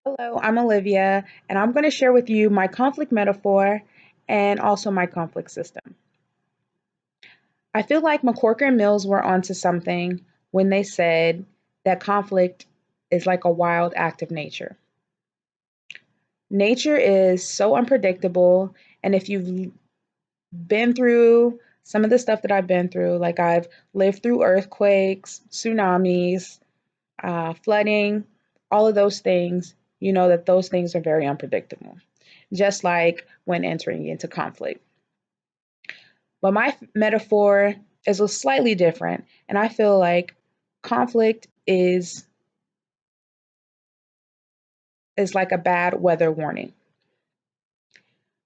Hello, I'm Olivia, and I'm going to share with you my conflict metaphor and also my conflict system. I feel like McCorker and Mills were onto something when they said that conflict is like a wild act of nature. Nature is so unpredictable, and if you've been through some of the stuff that I've been through, like I've lived through earthquakes, tsunamis, flooding, all of those things, you know that those things are very unpredictable, just like when entering into conflict. But my metaphor is a slightly different, and I feel like conflict is like a bad weather warning.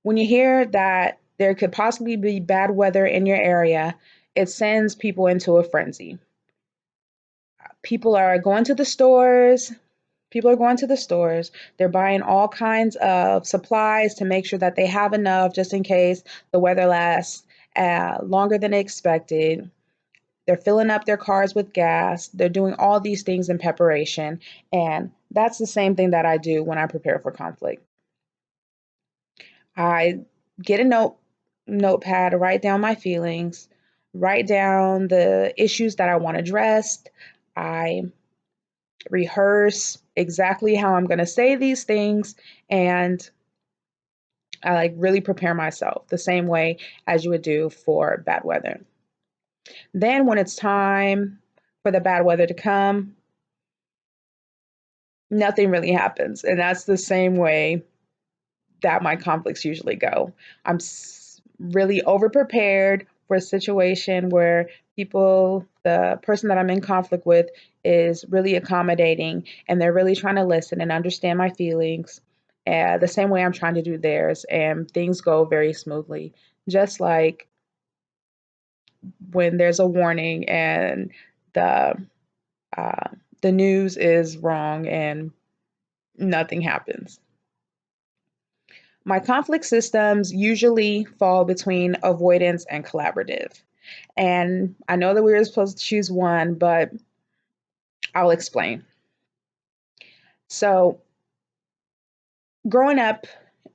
When you hear that there could possibly be bad weather in your area, it sends people into a frenzy. People are going to the stores, People are going to the stores. They're buying all kinds of supplies to make sure that they have enough just in case the weather lasts longer than expected. They're filling up their cars with gas. They're doing all these things in preparation. And that's the same thing that I do when I prepare for conflict. I get a notepad, write down my feelings, write down the issues that I want addressed. I rehearse exactly how I'm going to say these things, and I like really prepare myself the same way as you would do for bad weather. Then when it's time for the bad weather to come, nothing really happens. And that's the same way that my conflicts usually go. I'm really over prepared for a situation where the person that I'm in conflict with is really accommodating and they're really trying to listen and understand my feelings the same way I'm trying to do theirs. And things go very smoothly. Just like when there's a warning and the uh, the news is wrong and nothing happens. My conflict systems usually fall between avoidance and collaborative. And I know that we were supposed to choose one, but I'll explain. So, growing up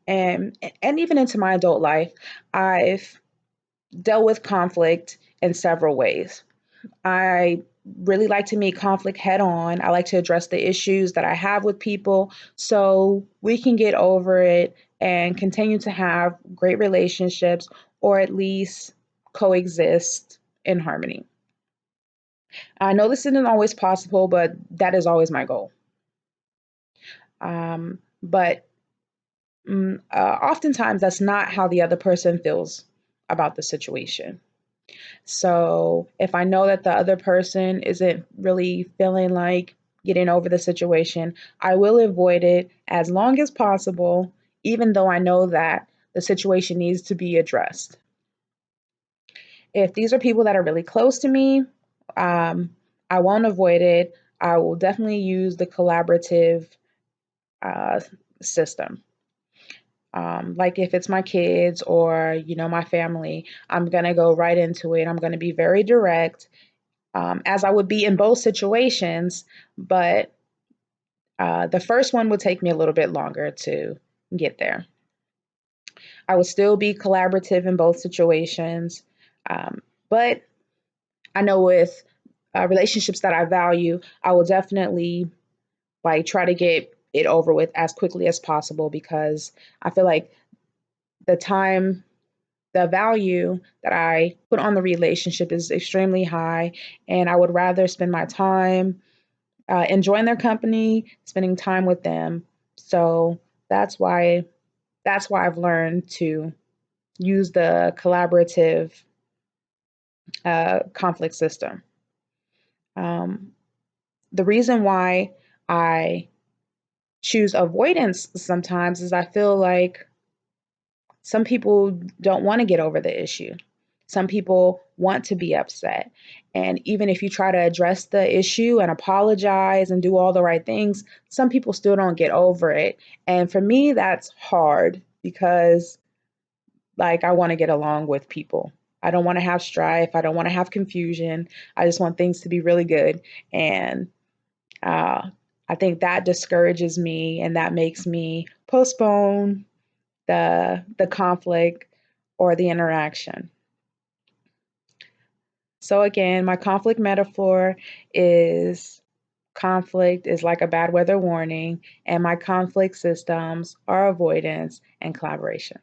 and even into my adult life, I've dealt with conflict in several ways. I really like to meet conflict head on. I like to address the issues that I have with people so we can get over it and continue to have great relationships or at least coexist in harmony. I know this isn't always possible, but that is always my goal. But oftentimes that's not how the other person feels about the situation. So if I know that the other person isn't really feeling like getting over the situation, I will avoid it as long as possible, even though I know that the situation needs to be addressed. If these are people that are really close to me, um, I won't avoid it. I will definitely use the collaborative uh, system. Like if it's my kids or my family, I'm gonna go right into it. I'm gonna be very direct, as I would be in both situations, but the first one would take me a little bit longer to get there. I would still be collaborative in both situations, but I know with relationships that I value, I will definitely like try to get it over with as quickly as possible because I feel like the time the value that I put on the relationship is extremely high, and I would rather spend my time enjoying their company, spending time with them. So that's why that's why I've learned to use the collaborative conflict system. Um, the reason why I choose avoidance sometimes is I feel like some people don't want to get over the issue. Some people want to be upset. And even if you try to address the issue and apologize and do all the right things, some people still don't get over it. And for me, that's hard because, like, I want to get along with people. I don't want to have strife. I don't want to have confusion. I just want things to be really good. And uh, I think that discourages me and that makes me postpone the conflict or the interaction. So again, my conflict metaphor is conflict is like a bad weather warning, and my conflict systems are avoidance and collaboration.